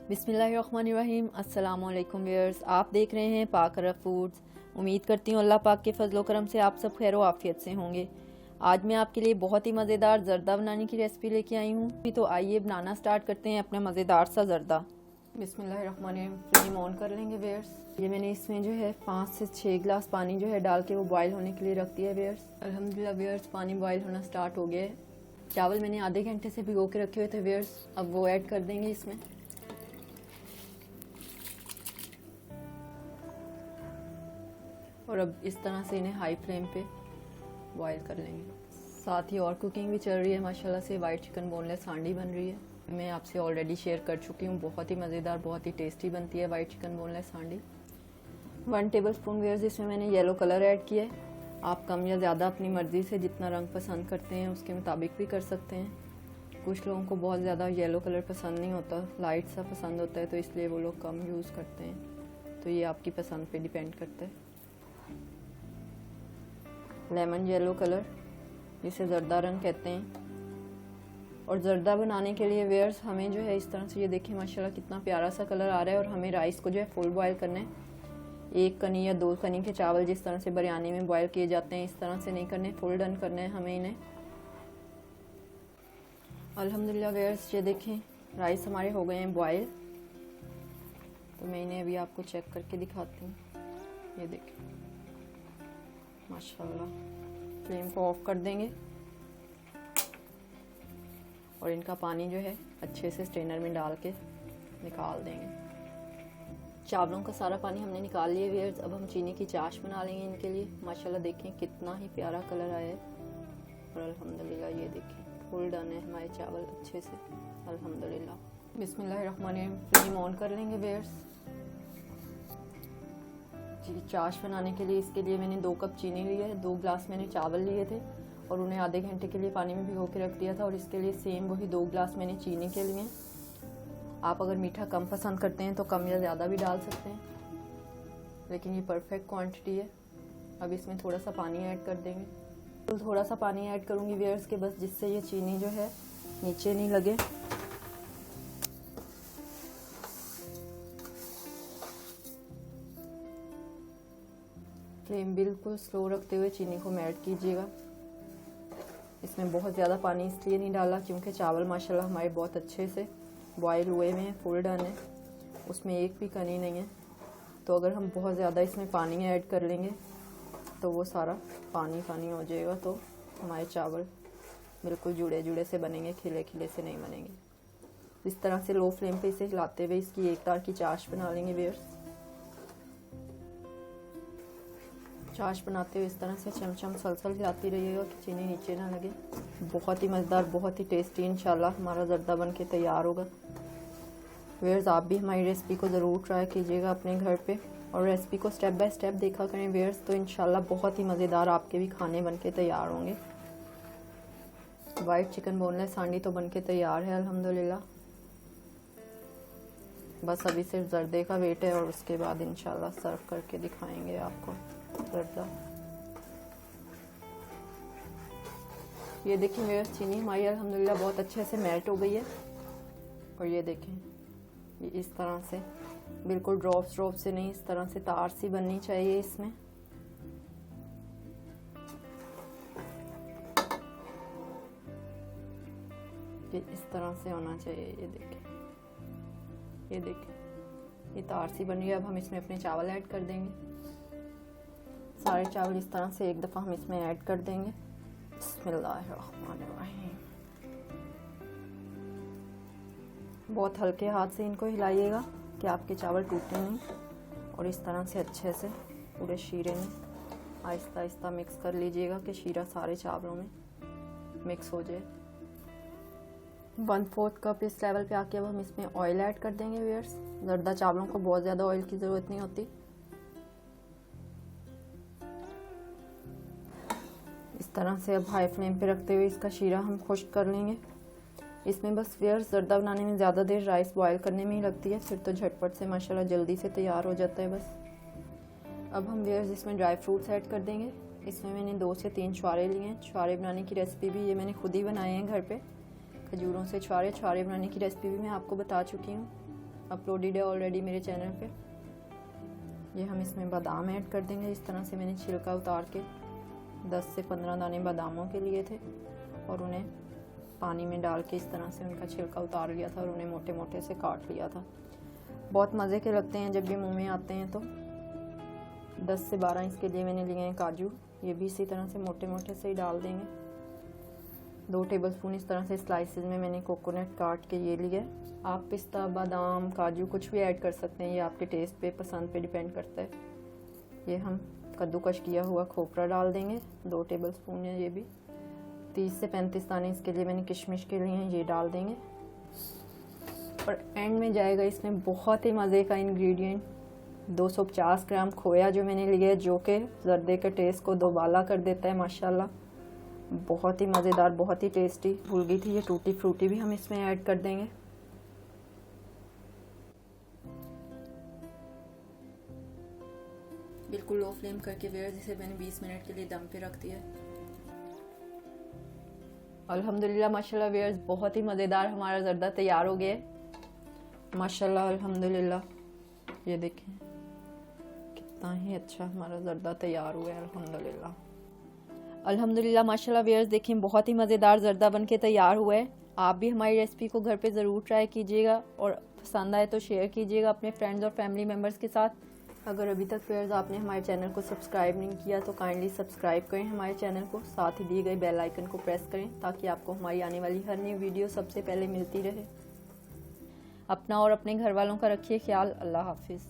बिस्मिल्लाहिर्रहमानिर्रहीम। अस्सलाम वालेकुम व्यूअर्स, आप देख रहे हैं पाक अरब फूड्स। उम्मीद करती हूँ अल्लाह पाक के फजलो करम से आप सब खैर आफियत से होंगे। आज मैं आपके लिए बहुत ही मज़ेदार ज़रदा बनाने की रेसिपी लेके आई हूँ। तो आइए बनाना स्टार्ट करते हैं अपना मज़ेदार सा ज़रदा। बिस्मिल्लाहिर्रहमानिर्रहीम। फ्लेम ऑन कर लेंगे व्यूअर्स। ये मैंने इसमें जो है 5 से 6 गिलास पानी जो है डाल के वो बॉयल होने के लिए रख दिया है व्यूअर्स। अल्हम्दुलिल्लाह व्यूअर्स, पानी बॉयल होना स्टार्ट हो गया है। चावल मैंने आधे घंटे से भिगो के रखे हुए थे व्यूअर्स, अब वो ऐड कर देंगे इसमें। और अब इस तरह से इन्हें हाई फ्लेम पे बॉयल कर लेंगे। साथ ही और कुकिंग भी चल रही है माशाल्लाह से। वाइट चिकन बोनलेस हांडी बन रही है, मैं आपसे ऑलरेडी शेयर कर चुकी हूँ। बहुत ही मज़ेदार, बहुत ही टेस्टी बनती है वाइट चिकन बोनलेस हांडी। 1 टेबल स्पून व्यूअर्स इसमें मैंने येलो कलर ऐड किया है। आप कम या ज़्यादा अपनी मर्ज़ी से जितना रंग पसंद करते हैं उसके मुताबिक भी कर सकते हैं। कुछ लोगों को बहुत ज़्यादा येलो कलर पसंद नहीं होता, लाइट सा पसंद होता है, तो इसलिए वो लोग कम यूज़ करते हैं। तो ये आपकी पसंद पे डिपेंड करता है। लेमन येलो कलर, जिसे जर्दा रंग कहते हैं। और जर्दा बनाने के लिए व्यूअर्स हमें जो है इस तरह से, ये देखिए माशाल्लाह कितना प्यारा सा कलर आ रहा है। और हमें राइस को जो है फुल बॉयल करना है। 1 कनी या 2 कनी के चावल जिस तरह से बिरयानी में बॉयल किए जाते हैं, इस तरह से नहीं करने, फुल डन करना है हमें इन्हें। अल्हम्दुलिल्लाह व्यूअर्स, ये देखें राइस हमारे हो गए हैं बॉयल। तो मैं इन्हें अभी आपको चेक करके दिखाती हूँ। ये देखें माशाल्लाह। फ्लेम को ऑफ कर देंगे और इनका पानी जो है अच्छे से स्ट्रेनर में डाल के निकाल देंगे। चावलों का सारा पानी हमने निकाल लिया व्यूअर्स। अब हम चीनी की चाश बना लेंगे इनके लिए। माशाल्लाह देखें कितना ही प्यारा कलर आया है। और अल्हम्दुलिल्लाह ये देखें फुल डन है हमारे चावल अच्छे से, अल्हम्दुलिल्लाह। बिस्मिल्लाहिर्रहमानिर्रहीम। फ्लेम ऑन कर लेंगे व्यूअर्स। चाश बनाने के लिए, इसके लिए मैंने 2 कप चीनी ली है, 2 गिलास मैंने चावल लिए थे और उन्हें आधे घंटे के लिए पानी में भिगो के रख दिया था। और इसके लिए सेम वही 2 गिलास मैंने चीनी के लिए। आप अगर मीठा कम पसंद करते हैं तो कम या ज़्यादा भी डाल सकते हैं, लेकिन ये परफेक्ट क्वांटिटी है। अब इसमें थोड़ा सा पानी ऐड कर देंगे। तो थोड़ा सा पानी ऐड करूँगी व्यूअर्स के, बस जिससे ये चीनी जो है नीचे नहीं लगे। फ्लेम बिल्कुल स्लो रखते हुए चीनी को मेल्ट कीजिएगा। इसमें बहुत ज़्यादा पानी इसलिए नहीं डाला क्योंकि चावल माशाल्लाह हमारे बहुत अच्छे से बॉयल हुए में फुल डन है, उसमें एक भी कनी नहीं है। तो अगर हम बहुत ज़्यादा इसमें पानी ऐड कर लेंगे तो वो सारा पानी पानी हो जाएगा, तो हमारे चावल बिल्कुल जुड़े जुड़े से बनेंगे, खिले खिले से नहीं बनेंगे। इस तरह से लो फ्लेम पे इसे हिलाते हुए इसकी एक तार की चाश बना लेंगे व्यूअर्स। चाश बनाते हुए इस तरह से चमचम सलसल हिलाती रहिएगा कि चीनी नीचे ना लगे। बहुत ही मज़ेदार, बहुत ही टेस्टी इंशाल्लाह हमारा ज़रदा बन के तैयार होगा। व्यूअर्स, आप भी हमारी रेसिपी को ज़रूर ट्राई कीजिएगा अपने घर पे और रेसिपी को स्टेप बाय स्टेप देखा करें व्यूअर्स, तो इंशाल्लाह बहुत ही मज़ेदार आपके भी खाने बन के तैयार होंगे। वाइट चिकन बोनलेस हांडी तो बन के तैयार है अल्हम्दुलिल्लाह। बस अभी सिर्फ जर्दे का वेट है और उसके बाद इंशाल्लाह सर्व करके दिखाएंगे आपको जर्दा। ये देखें व्यूअर्स, चीनी हमारी अल्हम्दुलिल्लाह बहुत अच्छे से मेल्ट हो गई है। और ये देखें, ये इस तरह से बिल्कुल ड्रॉप से नहीं, इस तरह से तार सी बननी चाहिए इसमें। ये इस तरह से होना चाहिए। ये देखें, ये देखें, ये तार सी बन रही है। अब हम इसमें अपने चावल ऐड कर देंगे। सारे चावल इस तरह से एक दफ़ा हम इसमें ऐड कर देंगे। बिस्मिल्लाहिर्रहमानिर्रहीम। बहुत हल्के हाथ से इनको हिलाइएगा कि आपके चावल टूटे नहीं। और इस तरह से अच्छे से पूरे शीरे में आहिस्ता आहिस्ता मिक्स कर लीजिएगा कि शीरा सारे चावलों में मिक्स हो जाए। 1/4 कप इस लेवल पे आके अब हम इसमें ऑयल ऐड कर देंगे व्यूअर्स। जर्दा चावलों को बहुत ज़्यादा ऑयल की ज़रूरत नहीं होती। इस तरह से अब हाई फ्लेम पे रखते हुए इसका शीरा हम खुश्क कर लेंगे। इसमें बस व्यूअर्स जर्दा बनाने में ज़्यादा देर राइस बॉयल करने में ही लगती है, फिर तो झटपट से माशाल्लाह जल्दी से तैयार हो जाता है बस। अब हम व्यूअर्स इसमें ड्राई फ्रूट्स ऐड कर देंगे। इसमें मैंने 2 से 3 छुआरे लिए हैं। छुआरे बनाने की रेसिपी भी ये मैंने खुद ही बनाए हैं घर पे। खजूरों से छुआरे बनाने की रेसिपी भी मैं आपको बता चुकी हूँ। अपलोडेड है ऑलरेडी मेरे चैनल पे। ये हम इसमें बादाम ऐड कर देंगे। इस तरह से मैंने छिलका उतार के 10 से 15 दाने बादामों के लिए थे और उन्हें पानी में डाल के इस तरह से उनका छिलका उतार लिया था और उन्हें मोटे मोटे से काट लिया था। बहुत मज़े के लगते हैं जब ये मुंह में आते हैं। तो 10 से 12 इसके लिए मैंने लिए हैं काजू, ये भी इसी तरह से मोटे मोटे से ही डाल देंगे। 2 टेबलस्पून इस तरह से स्लाइसेस में मैंने कोकोनट काट के ये लिए। आप पिस्ता, बादाम, काजू कुछ भी ऐड कर सकते हैं, ये आपके टेस्ट पे, पसंद पे डिपेंड करता है। ये हम कद्दूकश किया हुआ खोपरा डाल देंगे, 2 टेबलस्पून है ये भी। 30 से 35 दाने इसके लिए मैंने किशमिश के लिए हैं, ये डाल देंगे। और एंड में जाएगा इसमें बहुत ही मज़े का इंग्रेडिएंट, 250 ग्राम खोया जो मैंने लिया है, जो कि ज़र्दे के टेस्ट को दोबाला कर देता है माशाल्लाह। बहुत ही मज़ेदार, बहुत ही टेस्टी। भूल गई थी, ये टूटी फ्रूटी भी हम इसमें ऐड कर देंगे। बिल्कुल लो फ्लेम करके व्यूअर्स इसे मैंने 20 मिनट के लिए दम पे रख दिया। अल्हम्दुलिल्लाह माशाल्लाह व्यूअर्स, बहुत ही मज़ेदार हमारा ज़र्दा तैयार हो गया है माशाल्लाह अल्हम्दुलिल्लाह। ये देखें कितना ही अच्छा हमारा ज़र्दा तैयार हुआ है अल्हम्दुलिल्लाह। अल्हम्दुलिल्लाह माशाल्लाह व्यूअर्स, देखें बहुत ही मज़ेदार ज़र्दा बन के तैयार हुआ है। आप भी हमारी रेसिपी को घर पे ज़रूर ट्राई कीजिएगा और पसंद आए तो शेयर कीजिएगा अपने फ्रेंड्स और फैमिली मेम्बर्स के साथ। अगर अभी तक व्यूअर्स आपने हमारे चैनल को सब्सक्राइब नहीं किया तो काइंडली सब्सक्राइब करें हमारे चैनल को, साथ ही दिए गए बेल आइकन को प्रेस करें ताकि आपको हमारी आने वाली हर न्यू वीडियो सबसे पहले मिलती रहे। अपना और अपने घर वालों का रखिए ख्याल। अल्लाह हाफिज़।